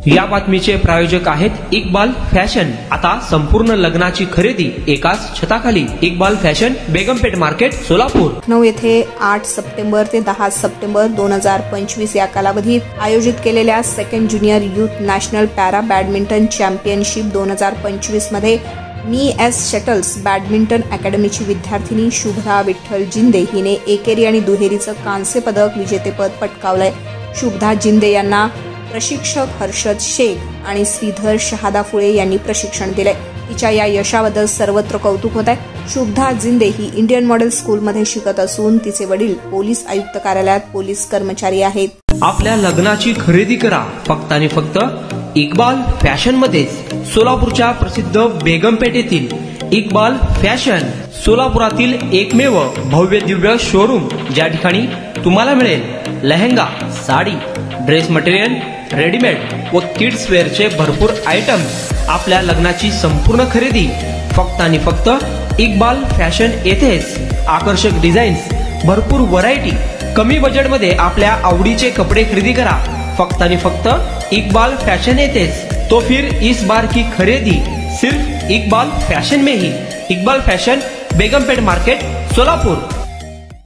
या बातमीचे प्रायोजक आहेत इक्बाल फॅशन। आता संपूर्ण लग्नाची खरेदी एकाच छताखाली। Iqbal fashion, Begumpeth market, Solapur. 9 येथे 8 सप्टेंबर ते 10 सप्टेंबर 2025 या कालावधीत आयोजित केलेल्या second junior youth national para badminton championship 2025 मध्ये मी एस शटल्स बॅडमिंटन अकॅडमीची विद्यार्थिनी शुभ्रा विठ्ठल जिंदे हिने एकेरी आणि दुहेरीचं कांस्य पदक विजेतेपद पटकावलंय। शुभ्रा जिंदे यांना प्रशिक्षक हर्षद शेख आणि श्रीधर शहादाफुळे यांनी प्रशिक्षण दिले। तिच्या या यशाबद्दल सर्वत्र कौतुक होत आहे। शुभ्रा जिंदे ही इंडियन मॉडेल स्कूलमध्ये शिकत असून तिचे वडील पोलीस आयुक्त कार्यालयात पोलीस कर्मचारी आहेत। आपल्या लग्नाची खरेदी करा फक्त आणि फक्त इक्बाल फॅशन मध्ये। सोलापूरच्या प्रसिद्ध बेगमपेठ येथील इक्बाल फॅशन सोलापुरातील एकमेव भव्य दिव्य शोरूम, ज्या ठिकाणी तुम्हाला मिळेल lehenga, sari, dress material, readymade व किड्स वेअरचे भरपूर आयटम्स। आपल्या लग्नाची संपूर्ण खरेदी फक्त आणि फक्त इक्बाल फॅशन येथेच। आकर्षक डिझाईन्स, भरपूर व्हरायटी, कमी बजेटमध्ये आपल्या आवडीचे कपडे खरेदी करा फक्त आणि फक्त इक्बाल फॅशन येथेच। तो फिर इस बार की खरेदी सिर्फ इक्बाल फैशन में ही। Iqbal fashion, Begumpeth market, Solapur.